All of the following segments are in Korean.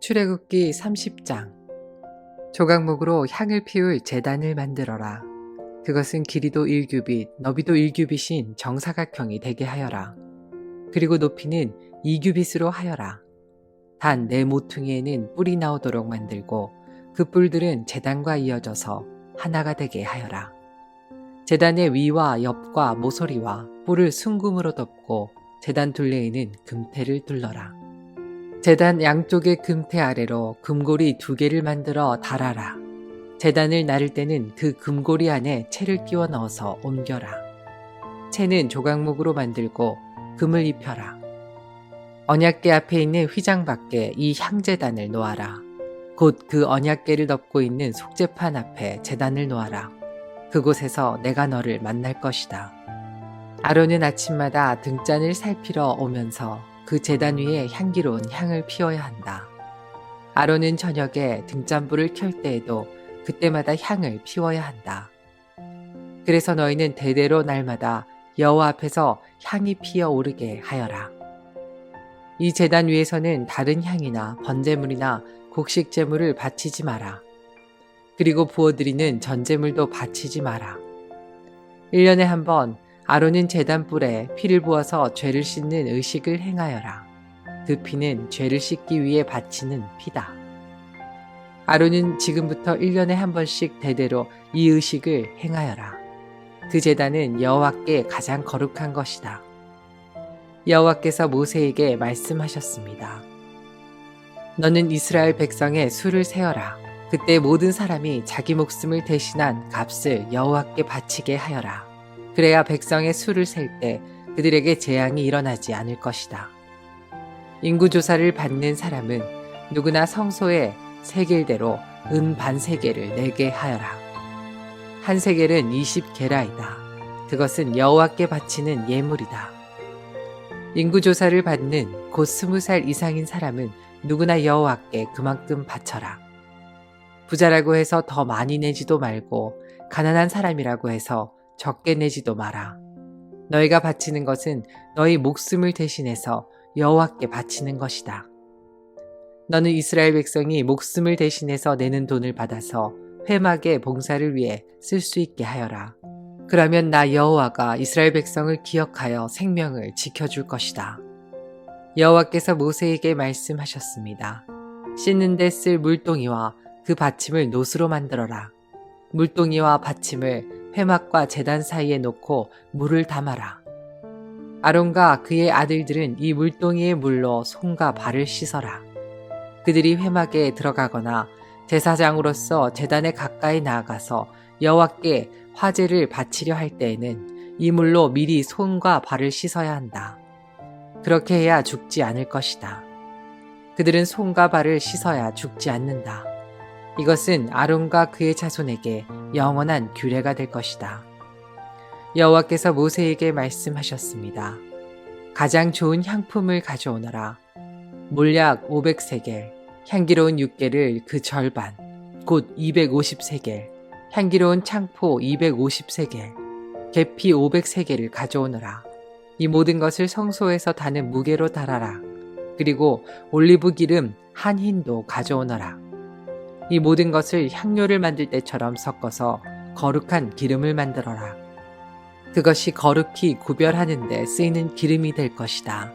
출애굽기 30장. 조각목으로 향을 피울 제단을 만들어라. 그것은 길이도 1규빗, 너비도 1규빗인 정사각형이 되게 하여라. 그리고 높이는 2규빗으로 하여라. 단 네 모퉁이에는 뿔이 나오도록 만들고 그 뿔들은 제단과 이어져서 하나가 되게 하여라. 제단의 위와 옆과 모서리와 뿔을 순금으로 덮고 제단 둘레에는 금테를 둘러라. 제단 양쪽의 금테 아래로 금고리 2개를 만들어 달아라. 제단을 나를 때는 그 금고리 안에 채를 끼워 넣어서 옮겨라. 채는 조각목으로 만들고 금을 입혀라. 언약궤 앞에 있는 휘장 밖에 이 향제단을 놓아라. 곧 그 언약궤를 덮고 있는 속죄판 앞에 제단을 놓아라. 그곳에서 내가 너를 만날 것이다. 아론은 아침마다 등잔을 살피러 오면서 그 제단 위에 향기로운 향을 피워야 한다. 아론은 저녁에 등잔불을 켤 때에도 그때마다 향을 피워야 한다. 그래서 너희는 대대로 날마다 여호와 앞에서 향이 피어 오르게 하여라. 이 제단 위에서는 다른 향이나 번제물이나 곡식 제물을 바치지 마라. 그리고 부어드리는 전제물도 바치지 마라. 1년에 한 번 아론은 제단 뿔에 피를 부어서 죄를 씻는 의식을 행하여라. 그 피는 죄를 씻기 위해 바치는 피다. 아론은 지금부터 1년에 한 번씩 대대로 이 의식을 행하여라. 그 제단은 여호와께 가장 거룩한 것이다. 여호와께서 모세에게 말씀하셨습니다. 너는 이스라엘 백성의 수를 세어라. 그때 모든 사람이 자기 목숨을 대신한 값을 여호와께 바치게 하여라. 그래야 백성의 수를 셀 때 그들에게 재앙이 일어나지 않을 것이다. 인구조사를 받는 사람은 누구나 성소에 세겔대로 은 반세겔을 내게 하여라. 한 세겔은 20게라이다. 그것은 여호와께 바치는 예물이다. 인구조사를 받는 곧 20살 이상인 사람은 누구나 여호와께 그만큼 바쳐라. 부자라고 해서 더 많이 내지도 말고 가난한 사람이라고 해서 적게 내지도 마라. 너희가 바치는 것은 너희 목숨을 대신해서 여호와께 바치는 것이다. 너는 이스라엘 백성이 목숨을 대신해서 내는 돈을 받아서 회막의 봉사를 위해 쓸 수 있게 하여라. 그러면 나 여호와가 이스라엘 백성을 기억하여 생명을 지켜줄 것이다. 여호와께서 모세에게 말씀하셨습니다. 씻는 데 쓸 물동이와 그 받침을 노수로 만들어라. 물동이와 받침을 회막과 제단 사이에 놓고 물을 담아라. 아론과 그의 아들들은 이 물동이의 물로 손과 발을 씻어라. 그들이 회막에 들어가거나 제사장으로서 제단에 가까이 나아가서 여호와께 화제를 바치려 할 때에는 이 물로 미리 손과 발을 씻어야 한다. 그렇게 해야 죽지 않을 것이다. 그들은 손과 발을 씻어야 죽지 않는다. 이것은 아론과 그의 자손에게 영원한 규례가 될 것이다. 여호와께서 모세에게 말씀하셨습니다. 가장 좋은 향품을 가져오너라. 몰약 500세겔, 향기로운 6개를 그 절반, 곧 250세겔, 향기로운 창포 250세겔, 계피 500세겔을 가져오너라. 이 모든 것을 성소에서 다는 무게로 달아라. 그리고 올리브 기름 한 흰도 가져오너라. 이 모든 것을 향료를 만들 때처럼 섞어서 거룩한 기름을 만들어라. 그것이 거룩히 구별하는 데 쓰이는 기름이 될 것이다.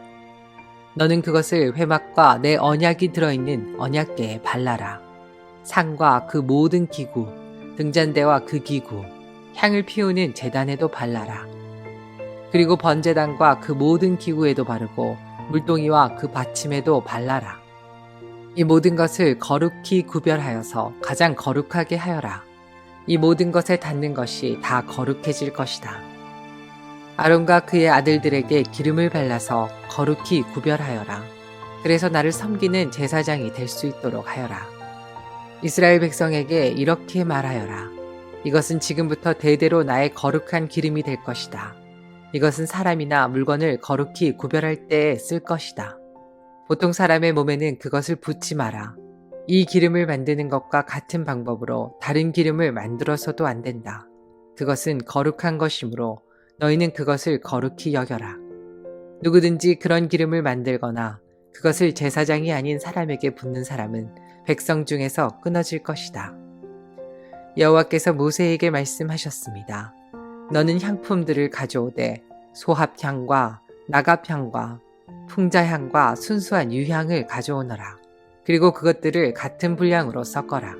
너는 그것을 회막과 내 언약이 들어있는 언약궤에 발라라. 상과 그 모든 기구, 등잔대와 그 기구, 향을 피우는 제단에도 발라라. 그리고 번제단과 그 모든 기구에도 바르고 물동이와 그 받침에도 발라라. 이 모든 것을 거룩히 구별하여서 가장 거룩하게 하여라. 이 모든 것에 닿는 것이 다 거룩해질 것이다. 아론과 그의 아들들에게 기름을 발라서 거룩히 구별하여라. 그래서 나를 섬기는 제사장이 될 수 있도록 하여라. 이스라엘 백성에게 이렇게 말하여라. 이것은 지금부터 대대로 나의 거룩한 기름이 될 것이다. 이것은 사람이나 물건을 거룩히 구별할 때에 쓸 것이다. 보통 사람의 몸에는 그것을 붓지 마라. 이 기름을 만드는 것과 같은 방법으로 다른 기름을 만들어서도 안 된다. 그것은 거룩한 것이므로 너희는 그것을 거룩히 여겨라. 누구든지 그런 기름을 만들거나 그것을 제사장이 아닌 사람에게 붓는 사람은 백성 중에서 끊어질 것이다. 여호와께서 모세에게 말씀하셨습니다. 너는 향품들을 가져오되 소합향과 나갑향과 풍자향과 순수한 유향을 가져오너라. 그리고 그것들을 같은 분량으로 섞어라.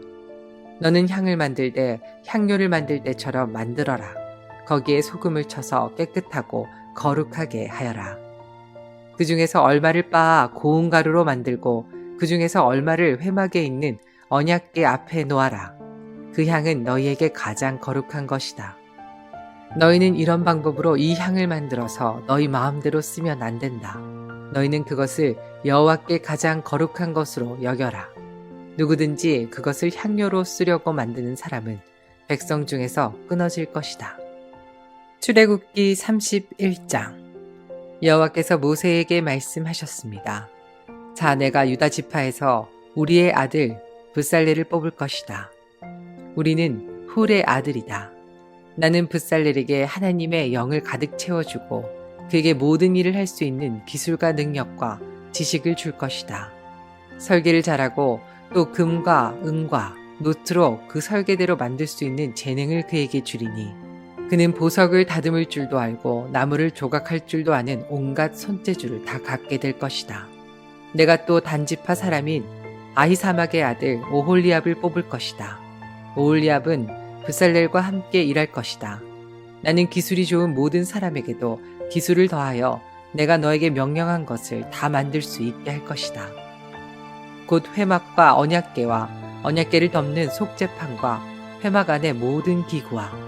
너는 향을 만들 때 향료를 만들 때처럼 만들어라. 거기에 소금을 쳐서 깨끗하고 거룩하게 하여라. 그 중에서 얼마를 빻아 고운 가루로 만들고 그 중에서 얼마를 회막에 있는 언약궤 앞에 놓아라. 그 향은 너희에게 가장 거룩한 것이다. 너희는 이런 방법으로 이 향을 만들어서 너희 마음대로 쓰면 안 된다. 너희는 그것을 여호와께 가장 거룩한 것으로 여겨라. 누구든지 그것을 향료로 쓰려고 만드는 사람은 백성 중에서 끊어질 것이다. 출애굽기 31장. 여호와께서 모세에게 말씀하셨습니다. 자, 내가 유다 지파에서 우리의 아들 붓살레를 뽑을 것이다. 우리는 훌의 아들이다. 나는 붓살렐에게 하나님의 영을 가득 채워주고 그에게 모든 일을 할 수 있는 기술과 능력과 지식을 줄 것이다. 설계를 잘하고 또 금과 은과 노트로 그 설계대로 만들 수 있는 재능을 그에게 주리니 그는 보석을 다듬을 줄도 알고 나무를 조각할 줄도 아는 온갖 손재주를 다 갖게 될 것이다. 내가 또 단지파 사람인 아히사막의 아들 오홀리압을 뽑을 것이다. 오홀리압은 붓살렐과 함께 일할 것이다. 나는 기술이 좋은 모든 사람에게도 기술을 더하여 내가 너에게 명령한 것을 다 만들 수 있게 할 것이다. 곧 회막과 언약궤와 언약궤를 덮는 속죄판과 회막 안의 모든 기구와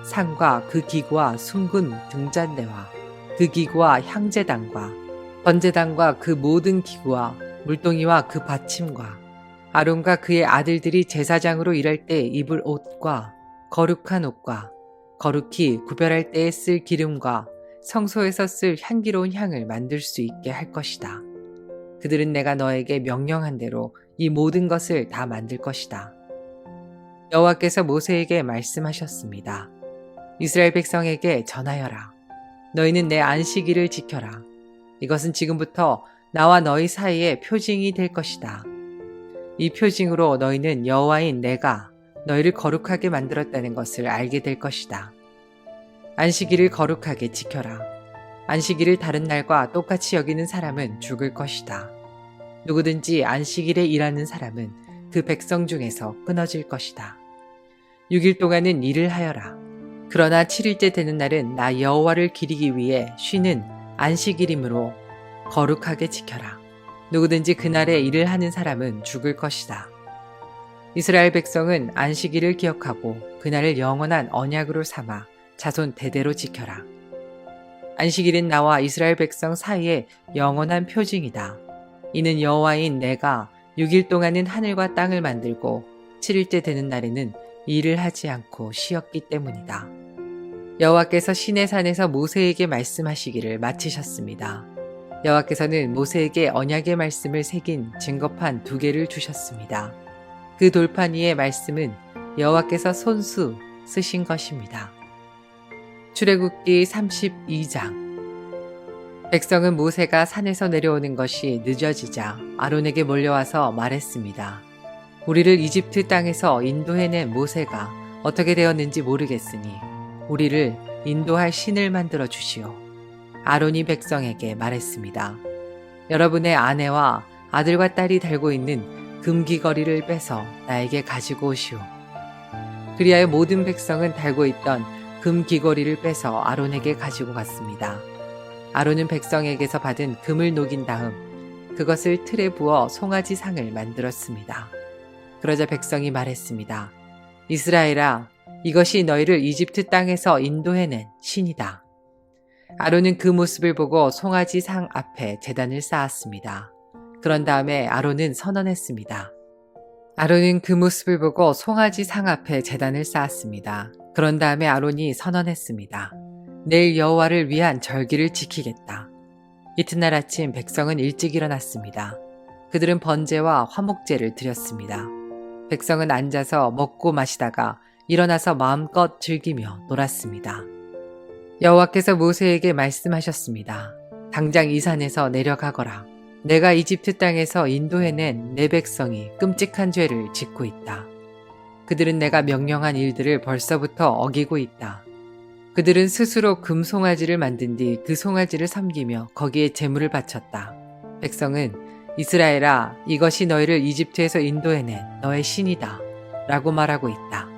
상과 그 기구와 숭근 등잔대와 그 기구와 향제단과 번제단과 그 모든 기구와 물동이와 그 받침과 아론과 그의 아들들이 제사장으로 일할 때 입을 옷과 거룩한 옷과 거룩히 구별할 때에 쓸 기름과 성소에서 쓸 향기로운 향을 만들 수 있게 할 것이다. 그들은 내가 너에게 명령한 대로 이 모든 것을 다 만들 것이다. 여호와께서 모세에게 말씀하셨습니다. 이스라엘 백성에게 전하여라. 너희는 내 안식일을 지켜라. 이것은 지금부터 나와 너희 사이에 표징이 될 것이다. 이 표징으로 너희는 여호와인 내가 너희를 거룩하게 만들었다는 것을 알게 될 것이다. 안식일을 거룩하게 지켜라. 안식일을 다른 날과 똑같이 여기는 사람은 죽을 것이다. 누구든지 안식일에 일하는 사람은 그 백성 중에서 끊어질 것이다. 6일 동안은 일을 하여라. 그러나 7일째 되는 날은 나 여호와를 기리기 위해 쉬는 안식일이므로 거룩하게 지켜라. 누구든지 그날에 일을 하는 사람은 죽을 것이다. 이스라엘 백성은 안식일을 기억하고 그날을 영원한 언약으로 삼아 자손 대대로 지켜라. 안식일은 나와 이스라엘 백성 사이에 영원한 표징이다. 이는 여호와인 내가 6일 동안은 하늘과 땅을 만들고 7일째 되는 날에는 일을 하지 않고 쉬었기 때문이다. 여호와께서 시내산에서 모세에게 말씀하시기를 마치셨습니다. 여호와께서는 모세에게 언약의 말씀을 새긴 증거판 2개를 주셨습니다. 그 돌판 위의 말씀은 여호와께서 손수 쓰신 것입니다. 출애굽기 32장. 백성은 모세가 산에서 내려오는 것이 늦어지자 아론에게 몰려와서 말했습니다. 우리를 이집트 땅에서 인도해낸 모세가 어떻게 되었는지 모르겠으니 우리를 인도할 신을 만들어 주시오. 아론이 백성에게 말했습니다. 여러분의 아내와 아들과 딸이 달고 있는 금귀걸이를 빼서 나에게 가지고 오시오. 그리하여 모든 백성은 달고 있던 금귀걸이를 빼서 아론에게 가지고 갔습니다. 아론은 백성에게서 받은 금을 녹인 다음 그것을 틀에 부어 송아지 상을 만들었습니다. 그러자 백성이 말했습니다. 이스라엘아, 이것이 너희를 이집트 땅에서 인도해낸 신이다. 아론은 그 모습을 보고 송아지 상 앞에 제단을 쌓았습니다. 그런 다음에 아론은 선언했습니다. 아론은 그 모습을 보고 송아지 상 앞에 제단을 쌓았습니다. 그런 다음에 아론이 선언했습니다. 내일 여호와를 위한 절기를 지키겠다. 이튿날 아침 백성은 일찍 일어났습니다. 그들은 번제와 화목제를 드렸습니다. 백성은 앉아서 먹고 마시다가 일어나서 마음껏 즐기며 놀았습니다. 여호와께서 모세에게 말씀하셨습니다. 당장 이 산에서 내려가거라. 내가 이집트 땅에서 인도해낸 내 백성이 끔찍한 죄를 짓고 있다. 그들은 내가 명령한 일들을 벌써부터 어기고 있다. 그들은 스스로 금송아지를 만든 뒤 그 송아지를 섬기며 거기에 제물을 바쳤다. 백성은 이스라엘아, 이것이 너희를 이집트에서 인도해낸 너의 신이다 라고 말하고 있다.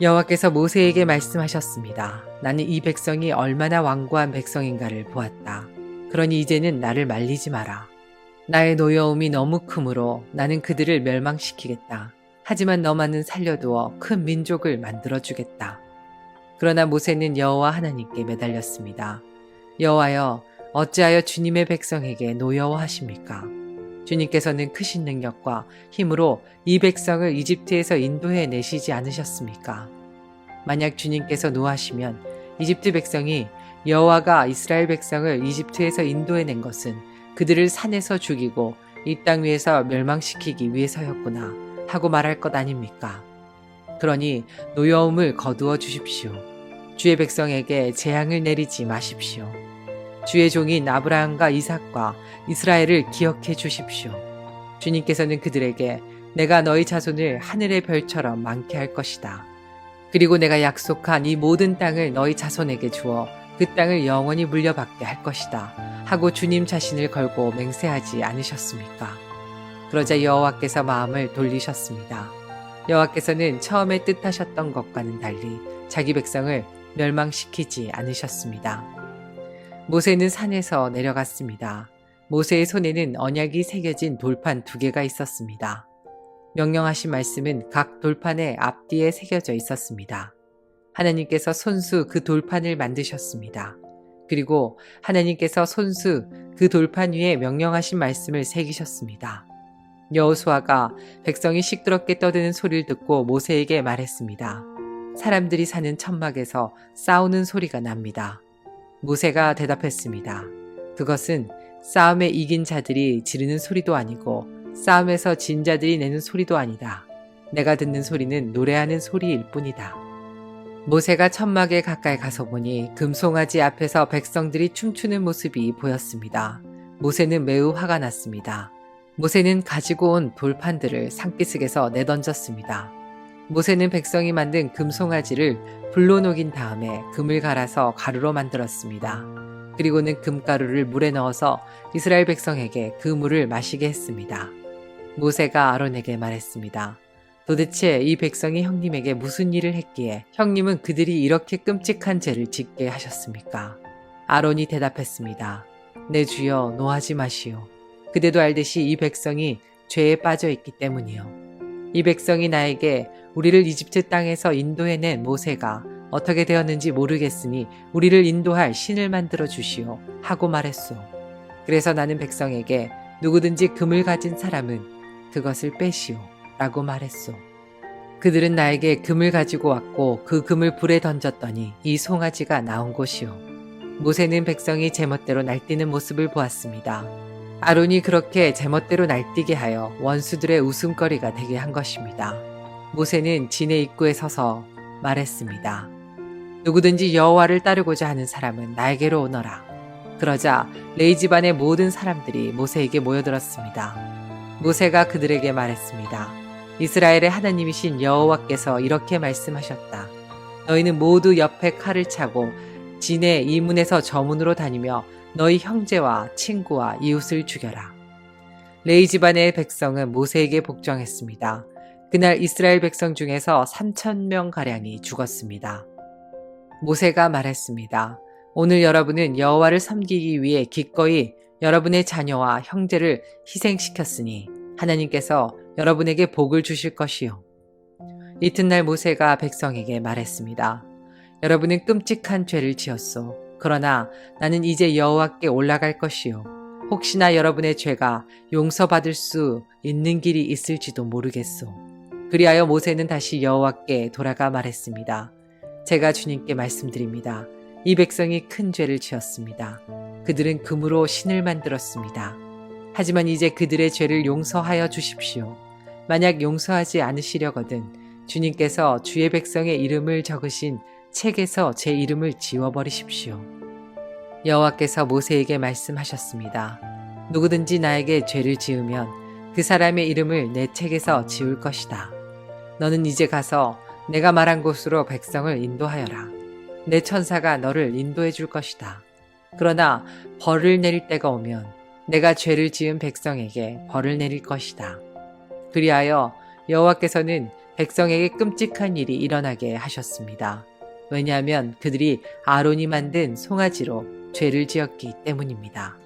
여호와께서 모세에게 말씀하셨습니다. 나는 이 백성이 얼마나 완고한 백성인가를 보았다. 그러니 이제는 나를 말리지 마라. 나의 노여움이 너무 크므로 나는 그들을 멸망시키겠다. 하지만 너만은 살려두어 큰 민족을 만들어주겠다. 그러나 모세는 여호와 하나님께 매달렸습니다. 여호와여, 어찌하여 주님의 백성에게 노여워하십니까? 주님께서는 크신 능력과 힘으로 이 백성을 이집트에서 인도해 내시지 않으셨습니까? 만약 주님께서 노하시면 이집트 백성이 여호와가 이스라엘 백성을 이집트에서 인도해 낸 것은 그들을 산에서 죽이고 이 땅 위에서 멸망시키기 위해서였구나 하고 말할 것 아닙니까? 그러니 노여움을 거두어 주십시오. 주의 백성에게 재앙을 내리지 마십시오. 주의 종인 아브라함과 이삭과 이스라엘을 기억해 주십시오. 주님께서는 그들에게 내가 너희 자손을 하늘의 별처럼 많게 할 것이다. 그리고 내가 약속한 이 모든 땅을 너희 자손에게 주어 그 땅을 영원히 물려받게 할 것이다 하고 주님 자신을 걸고 맹세하지 않으셨습니까? 그러자 여호와께서 마음을 돌리셨습니다. 여호와께서는 처음에 뜻하셨던 것과는 달리 자기 백성을 멸망시키지 않으셨습니다. 모세는 산에서 내려갔습니다. 모세의 손에는 언약이 새겨진 돌판 2개가 있었습니다. 명령하신 말씀은 각 돌판의 앞뒤에 새겨져 있었습니다. 하나님께서 손수 그 돌판을 만드셨습니다. 그리고 하나님께서 손수 그 돌판 위에 명령하신 말씀을 새기셨습니다. 여호수아가 백성이 시끄럽게 떠드는 소리를 듣고 모세에게 말했습니다. 사람들이 사는 천막에서 싸우는 소리가 납니다. 모세가 대답했습니다. 그것은 싸움에 이긴 자들이 지르는 소리도 아니고 싸움에서 진 자들이 내는 소리도 아니다. 내가 듣는 소리는 노래하는 소리일 뿐이다. 모세가 천막에 가까이 가서 보니 금송아지 앞에서 백성들이 춤추는 모습이 보였습니다. 모세는 매우 화가 났습니다. 모세는 가지고 온 돌판들을 산기슭에서 내던졌습니다. 모세는 백성이 만든 금송아지를 불로 녹인 다음에 금을 갈아서 가루로 만들었습니다. 그리고는 금가루를 물에 넣어서 이스라엘 백성에게 그 물을 마시게 했습니다. 모세가 아론에게 말했습니다. 도대체 이 백성이 형님에게 무슨 일을 했기에 형님은 그들이 이렇게 끔찍한 죄를 짓게 하셨습니까? 아론이 대답했습니다. 내 주여, 노하지 마시오. 그대도 알듯이 이 백성이 죄에 빠져 있기 때문이요. 이 백성이 나에게 우리를 이집트 땅에서 인도해낸 모세가 어떻게 되었는지 모르겠으니 우리를 인도할 신을 만들어 주시오 하고 말했소. 그래서 나는 백성에게 누구든지 금을 가진 사람은 그것을 빼시오 라고 말했소. 그들은 나에게 금을 가지고 왔고 그 금을 불에 던졌더니 이 송아지가 나온 것이오. 모세는 백성이 제멋대로 날뛰는 모습을 보았습니다. 아론이 그렇게 제멋대로 날뛰게 하여 원수들의 웃음거리가 되게 한 것입니다. 모세는 진의 입구에 서서 말했습니다. 누구든지 여호와를 따르고자 하는 사람은 나에게로 오너라. 그러자 레위 집안의 모든 사람들이 모세에게 모여들었습니다. 모세가 그들에게 말했습니다. 이스라엘의 하나님이신 여호와께서 이렇게 말씀하셨다. 너희는 모두 옆에 칼을 차고 진의 이문에서 저문으로 다니며 너희 형제와 친구와 이웃을 죽여라. 레위 집안의 백성은 모세에게 복종했습니다. 그날 이스라엘 백성 중에서 3,000명가량이 죽었습니다. 모세가 말했습니다. 오늘 여러분은 여호와를 섬기기 위해 기꺼이 여러분의 자녀와 형제를 희생시켰으니 하나님께서 여러분에게 복을 주실 것이요. 이튿날 모세가 백성에게 말했습니다. 여러분은 끔찍한 죄를 지었소. 그러나 나는 이제 여호와께 올라갈 것이요. 혹시나 여러분의 죄가 용서받을 수 있는 길이 있을지도 모르겠소. 그리하여 모세는 다시 여호와께 돌아가 말했습니다. 제가 주님께 말씀드립니다. 이 백성이 큰 죄를 지었습니다. 그들은 금으로 신을 만들었습니다. 하지만 이제 그들의 죄를 용서하여 주십시오. 만약 용서하지 않으시려거든 주님께서 주의 백성의 이름을 적으신 책에서 제 이름을 지워버리십시오. 여호와께서 모세에게 말씀하셨습니다. 누구든지 나에게 죄를 지으면 그 사람의 이름을 내 책에서 지울 것이다. 너는 이제 가서 내가 말한 곳으로 백성을 인도하여라. 내 천사가 너를 인도해 줄 것이다. 그러나 벌을 내릴 때가 오면 내가 죄를 지은 백성에게 벌을 내릴 것이다. 그리하여 여호와께서는 백성에게 끔찍한 일이 일어나게 하셨습니다. 왜냐하면 그들이 아론이 만든 송아지로 죄를 지었기 때문입니다.